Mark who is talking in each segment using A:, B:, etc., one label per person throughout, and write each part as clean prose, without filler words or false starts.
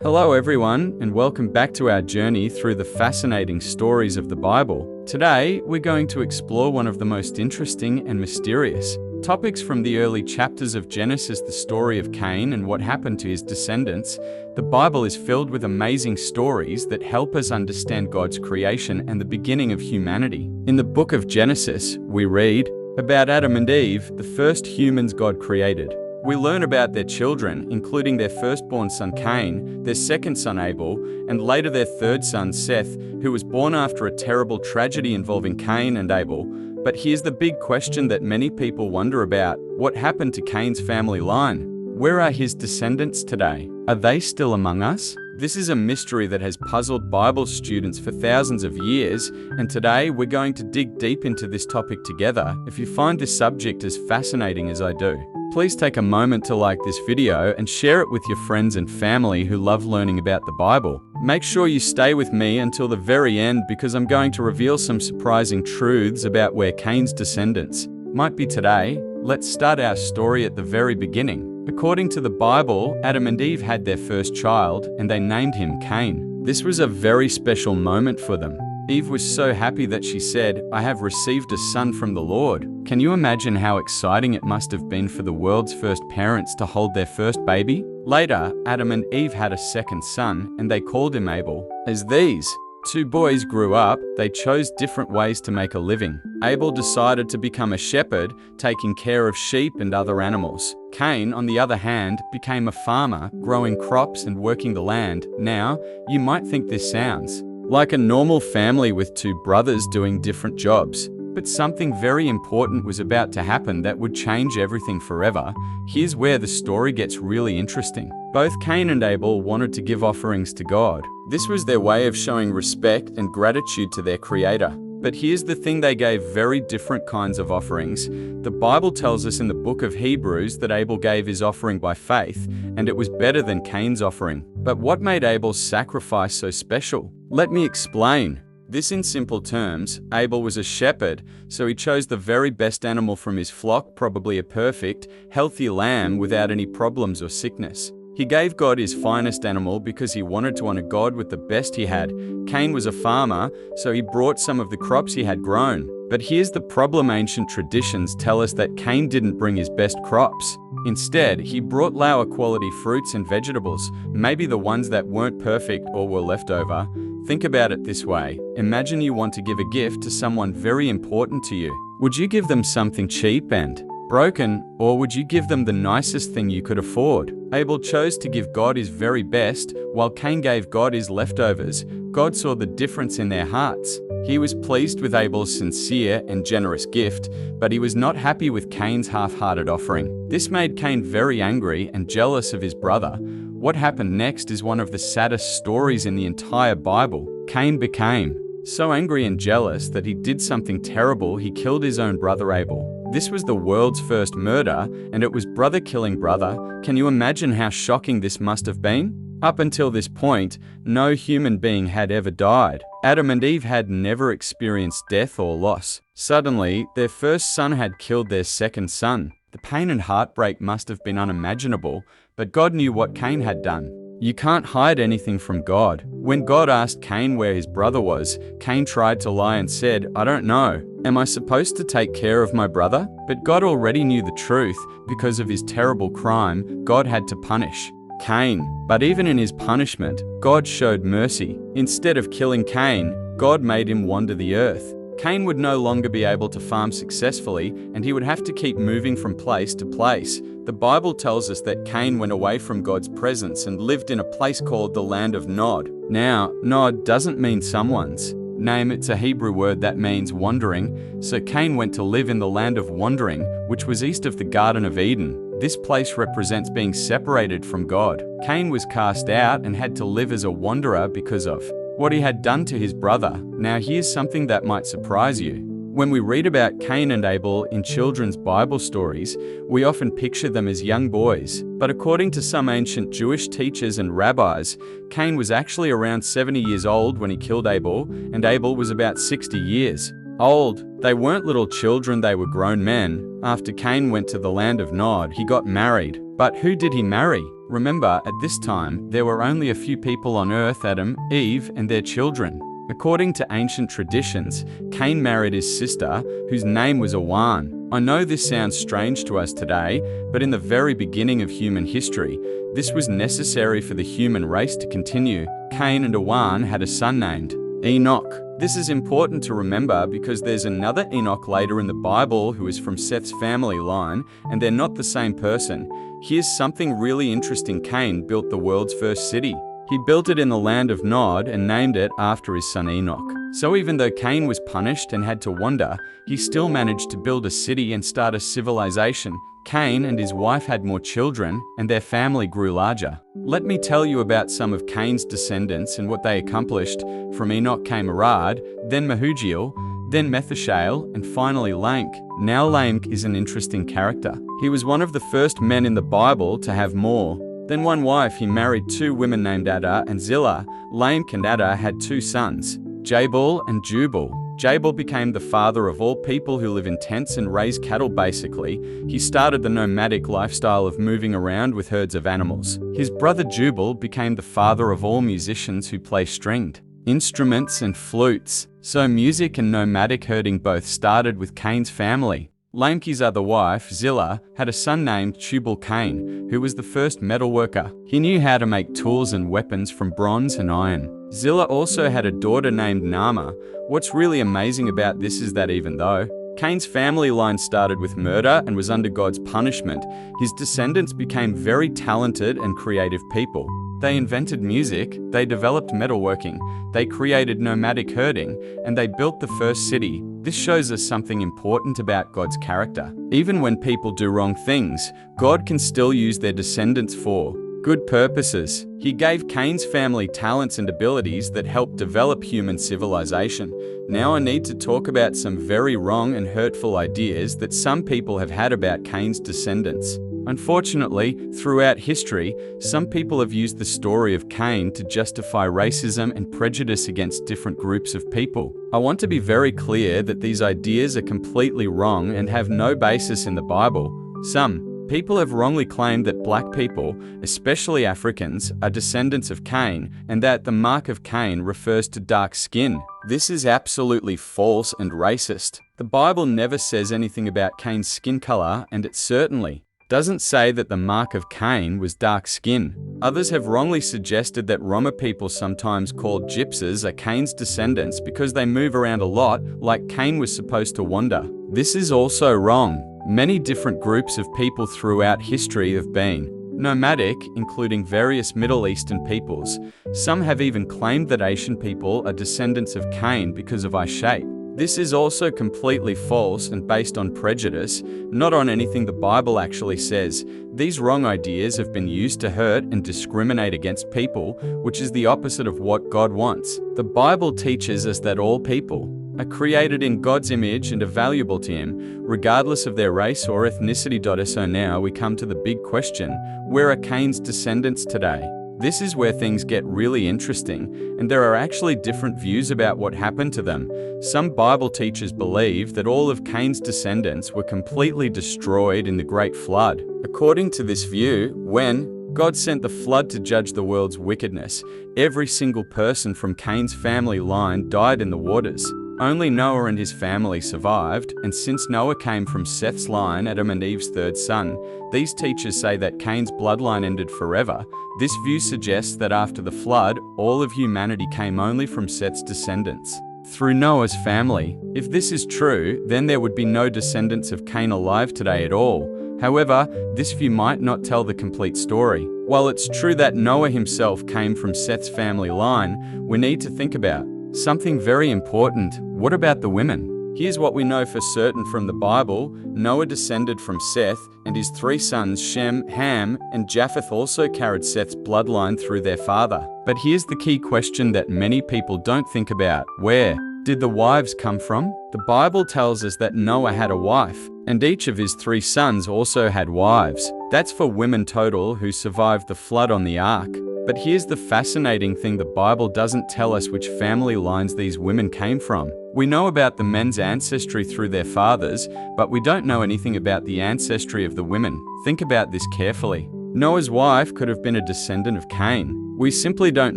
A: Hello everyone, and welcome back to our journey through the fascinating stories of the Bible. Today, we're going to explore one of the most interesting and mysterious topics from the early chapters of Genesis, the story of Cain and what happened to his descendants. The Bible is filled with amazing stories that help us understand God's creation and the beginning of humanity. In the book of Genesis, we read about Adam and Eve, the first humans God created. We learn about their children, including their firstborn son Cain, their second son Abel, and later their third son Seth, who was born after a terrible tragedy involving Cain and Abel. But here's the big question that many people wonder about: what happened to Cain's family line? Where are his descendants today? Are they still among us? This is a mystery that has puzzled Bible students for thousands of years, and today we're going to dig deep into this topic together. If you find this subject as fascinating as I do, please take a moment to like this video and share it with your friends and family who love learning about the Bible. Make sure you stay with me until the very end, because I'm going to reveal some surprising truths about where Cain's descendants might be today. Let's start our story at the very beginning. According to the Bible, Adam and Eve had their first child, and they named him Cain. This was a very special moment for them. Eve was so happy that she said, "I have received a son from the Lord." Can you imagine how exciting it must have been for the world's first parents to hold their first baby? Later, Adam and Eve had a second son, and they called him Abel. As these two boys grew up, they chose different ways to make a living. Abel decided to become a shepherd, taking care of sheep and other animals. Cain, on the other hand, became a farmer, growing crops and working the land. Now, you might think this sounds like a normal family with two brothers doing different jobs. But something very important was about to happen that would change everything forever. Here's where the story gets really interesting. Both Cain and Abel wanted to give offerings to God. This was their way of showing respect and gratitude to their Creator. But here's the thing: they gave very different kinds of offerings. The Bible tells us in the book of Hebrews that Abel gave his offering by faith, and it was better than Cain's offering. But what made Abel's sacrifice so special? Let me explain. This in simple terms: Abel was a shepherd, so he chose the very best animal from his flock, probably a perfect, healthy lamb without any problems or sickness. He gave God his finest animal because he wanted to honor God with the best he had. Cain was a farmer, so he brought some of the crops he had grown. But here's the problem: ancient traditions tell us that Cain didn't bring his best crops. Instead, he brought lower quality fruits and vegetables, maybe the ones that weren't perfect or were left over. Think about it this way: imagine you want to give a gift to someone very important to you. Would you give them something cheap and broken, or would you give them the nicest thing you could afford? Abel chose to give God his very best, while Cain gave God his leftovers. God saw the difference in their hearts. He was pleased with Abel's sincere and generous gift, but he was not happy with Cain's half-hearted offering. This made Cain very angry and jealous of his brother. What happened next is one of the saddest stories in the entire Bible. Cain became so angry and jealous that he did something terrible. He killed his own brother Abel. This was the world's first murder, and it was brother killing brother. Can you imagine how shocking this must have been? Up until this point, no human being had ever died. Adam and Eve had never experienced death or loss. Suddenly, their first son had killed their second son. The pain and heartbreak must have been unimaginable, but God knew what Cain had done. You can't hide anything from God. When God asked Cain where his brother was, Cain tried to lie and said, "I don't know. Am I supposed to take care of my brother?" But God already knew the truth. Because of his terrible crime, God had to punish Cain. But even in his punishment, God showed mercy. Instead of killing Cain, God made him wander the earth. Cain would no longer be able to farm successfully, and he would have to keep moving from place to place. The Bible tells us that Cain went away from God's presence and lived in a place called the land of Nod. Now, Nod doesn't mean someone's name, it's a Hebrew word that means wandering. So Cain went to live in the land of wandering, which was east of the Garden of Eden. This place represents being separated from God. Cain was cast out and had to live as a wanderer because of what he had done to his brother. Now here's something that might surprise you. When we read about Cain and Abel in children's Bible stories, we often picture them as young boys. But according to some ancient Jewish teachers and rabbis, Cain was actually around 70 years old when he killed Abel, and Abel was about 60 years old. They weren't little children, they were grown men. After Cain went to the land of Nod, he got married. But who did he marry? Remember, at this time, there were only a few people on earth: Adam, Eve, and their children. According to ancient traditions, Cain married his sister, whose name was Awan. I know this sounds strange to us today, but in the very beginning of human history, this was necessary for the human race to continue. Cain and Awan had a son named Enoch. This is important to remember because there's another Enoch later in the Bible who is from Seth's family line, and they're not the same person. Here's something really interesting. Cain built the world's first city. He built it in the land of Nod and named it after his son Enoch. So even though Cain was punished and had to wander, he still managed to build a city and start a civilization. Cain and his wife had more children, and their family grew larger. Let me tell you about some of Cain's descendants and what they accomplished. From Enoch came Arad, then Mehujael, then Methushael, and finally Lamech. Now Lamech is an interesting character. He was one of the first men in the Bible to have more than one wife. He married two women named Adah and Zillah. Lamech and Adah had two sons, Jabal and Jubal. Jabal became the father of all people who live in tents and raise cattle. Basically, he started the nomadic lifestyle of moving around with herds of animals. His brother Jubal became the father of all musicians who play stringed instruments and flutes. So music and nomadic herding both started with Cain's family. Lamech's other wife, Zillah, had a son named Tubal-Cain, who was the first metalworker. He knew how to make tools and weapons from bronze and iron. Zillah also had a daughter named Naamah. What's really amazing about this is that even though Cain's family line started with murder and was under God's punishment, his descendants became very talented and creative people. They invented music, they developed metalworking, they created nomadic herding, and they built the first city. This shows us something important about God's character. Even when people do wrong things, God can still use their descendants for good purposes. He gave Cain's family talents and abilities that helped develop human civilization. Now I need to talk about some very wrong and hurtful ideas that some people have had about Cain's descendants. Unfortunately, throughout history, some people have used the story of Cain to justify racism and prejudice against different groups of people. I want to be very clear that these ideas are completely wrong and have no basis in the Bible. Some people have wrongly claimed that black people, especially Africans, are descendants of Cain, and that the mark of Cain refers to dark skin. This is absolutely false and racist. The Bible never says anything about Cain's skin color, and it certainly doesn't say that the mark of Cain was dark skin. Others have wrongly suggested that Roma people, sometimes called gypsies, are Cain's descendants because they move around a lot, like Cain was supposed to wander. This is also wrong. Many different groups of people throughout history have been nomadic, including various Middle Eastern peoples. Some have even claimed that Asian people are descendants of Cain because of eye shape. This is also completely false and based on prejudice, not on anything the Bible actually says. These wrong ideas have been used to hurt and discriminate against people, which is the opposite of what God wants. The Bible teaches us that all people are created in God's image and are valuable to Him, regardless of their race or ethnicity. So now we come to the big question: where are Cain's descendants today? This is where things get really interesting, and there are actually different views about what happened to them. Some Bible teachers believe that all of Cain's descendants were completely destroyed in the Great Flood. According to this view, when God sent the flood to judge the world's wickedness, every single person from Cain's family line died in the waters. Only Noah and his family survived, and since Noah came from Seth's line, Adam and Eve's third son, these teachers say that Cain's bloodline ended forever. This view suggests that after the flood, all of humanity came only from Seth's descendants through Noah's family. If this is true, then there would be no descendants of Cain alive today at all. However, this view might not tell the complete story. While it's true that Noah himself came from Seth's family line, we need to think about something very important. What about the women? Here's what we know for certain from the Bible. Noah descended from Seth, and his three sons Shem, Ham, and Japheth also carried Seth's bloodline through their father. But here's the key question that many people don't think about. Where did the wives come from? The Bible tells us that Noah had a wife, and each of his three sons also had wives. That's for women total who survived the flood on the ark. But here's the fascinating thing: the Bible doesn't tell us which family lines these women came from. We know about the men's ancestry through their fathers, but we don't know anything about the ancestry of the women. Think about this carefully. Noah's wife could have been a descendant of Cain. We simply don't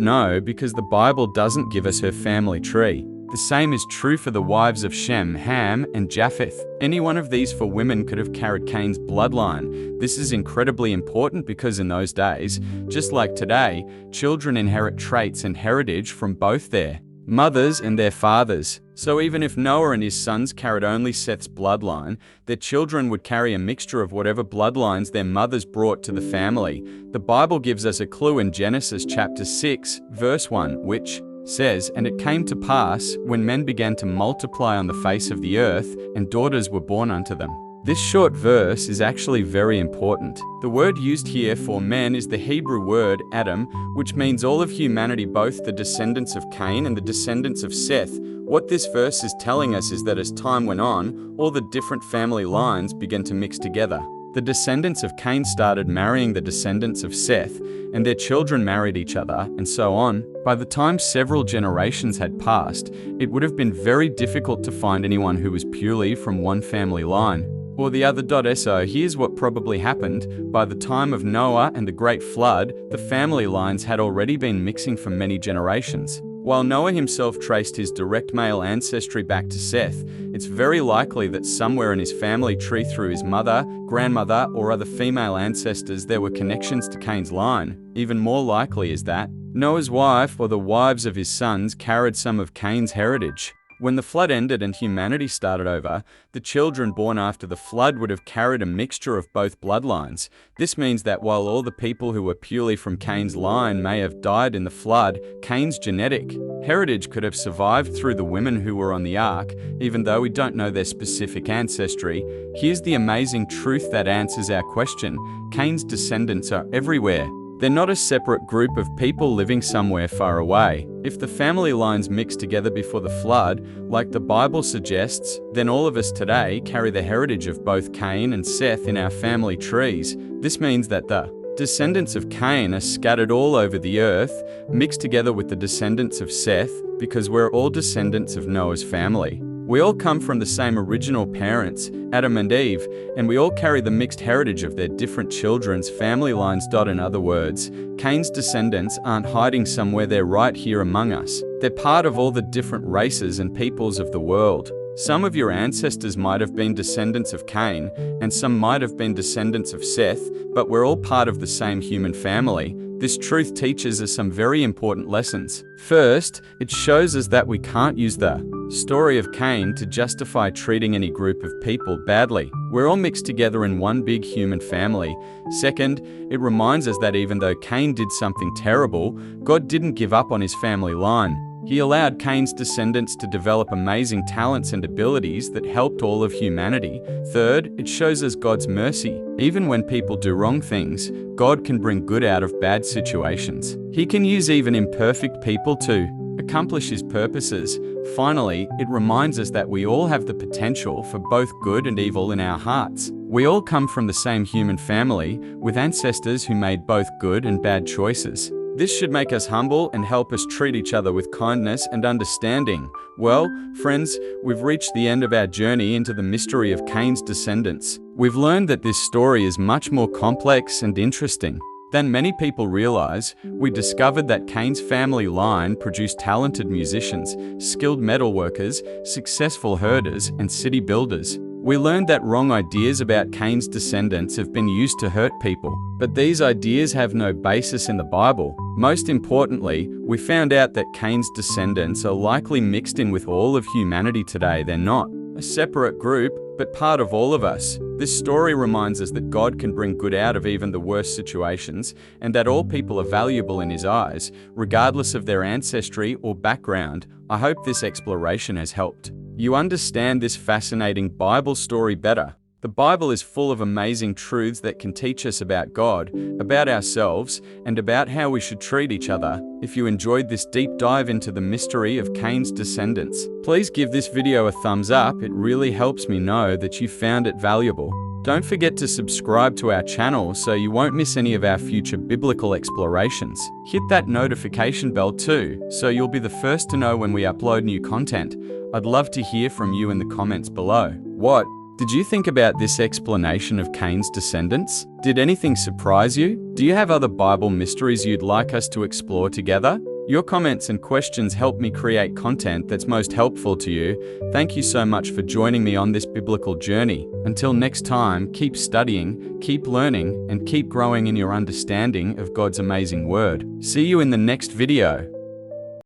A: know because the Bible doesn't give us her family tree. The same is true for the wives of Shem, Ham, and Japheth. Any one of these four women could have carried Cain's bloodline. This is incredibly important because in those days, just like today, children inherit traits and heritage from both their mothers and their fathers. So even if Noah and his sons carried only Seth's bloodline, their children would carry a mixture of whatever bloodlines their mothers brought to the family. The Bible gives us a clue in Genesis chapter 6, verse 1, which says, "And it came to pass, when men began to multiply on the face of the earth, and daughters were born unto them." This short verse is actually very important. The word used here for men is the Hebrew word Adam, which means all of humanity, both the descendants of Cain and the descendants of Seth. What this verse is telling us is that as time went on, all the different family lines began to mix together. The descendants of Cain started marrying the descendants of Seth, and their children married each other, and so on. By the time several generations had passed, it would have been very difficult to find anyone who was purely from one family line or the other. So here's what probably happened. By the time of Noah and the Great Flood, the family lines had already been mixing for many generations. While Noah himself traced his direct male ancestry back to Seth, it's very likely that somewhere in his family tree through his mother, grandmother, or other female ancestors there were connections to Cain's line. Even more likely is that Noah's wife or the wives of his sons carried some of Cain's heritage. When the flood ended and humanity started over, the children born after the flood would have carried a mixture of both bloodlines. This means that while all the people who were purely from Cain's line may have died in the flood, Cain's genetic heritage could have survived through the women who were on the ark, even though we don't know their specific ancestry. Here's the amazing truth that answers our question: Cain's descendants are everywhere. They're not a separate group of people living somewhere far away. If the family lines mixed together before the flood, like the Bible suggests, then all of us today carry the heritage of both Cain and Seth in our family trees. This means that the descendants of Cain are scattered all over the earth, mixed together with the descendants of Seth, because we're all descendants of Noah's family. We all come from the same original parents, Adam and Eve, and we all carry the mixed heritage of their different children's family lines. In other words, Cain's descendants aren't hiding somewhere, they're right here among us. They're part of all the different races and peoples of the world. Some of your ancestors might have been descendants of Cain, and some might have been descendants of Seth, but we're all part of the same human family. This truth teaches us some very important lessons. First, it shows us that we can't use the story of Cain to justify treating any group of people badly. We're all mixed together in one big human family. Second, it reminds us that even though Cain did something terrible, God didn't give up on his family line. He allowed Cain's descendants to develop amazing talents and abilities that helped all of humanity. Third, it shows us God's mercy. Even when people do wrong things, God can bring good out of bad situations. He can use even imperfect people to accomplish his purposes. Finally, it reminds us that we all have the potential for both good and evil in our hearts. We all come from the same human family, with ancestors who made both good and bad choices. This should make us humble and help us treat each other with kindness and understanding. Well, friends, we've reached the end of our journey into the mystery of Cain's descendants. We've learned that this story is much more complex and interesting than many people realize. We discovered that Cain's family line produced talented musicians, skilled metal workers, successful herders, and city builders. We learned that wrong ideas about Cain's descendants have been used to hurt people, but these ideas have no basis in the Bible. Most importantly, we found out that Cain's descendants are likely mixed in with all of humanity today. They're not a separate group, but part of all of us. This story reminds us that God can bring good out of even the worst situations, and that all people are valuable in His eyes, regardless of their ancestry or background. I hope this exploration has helped you understand this fascinating Bible story better. The Bible is full of amazing truths that can teach us about God, about ourselves, and about how we should treat each other. If you enjoyed this deep dive into the mystery of Cain's descendants, please give this video a thumbs up. It really helps me know that you found it valuable. Don't forget to subscribe to our channel so you won't miss any of our future biblical explorations. Hit that notification bell too, so you'll be the first to know when we upload new content. I'd love to hear from you in the comments below. What did you think about this explanation of Cain's descendants? Did anything surprise you? Do you have other Bible mysteries you'd like us to explore together? Your comments and questions help me create content that's most helpful to you. Thank you so much for joining me on this biblical journey. Until next time, keep studying, keep learning, and keep growing in your understanding of God's amazing word. See you in the next video.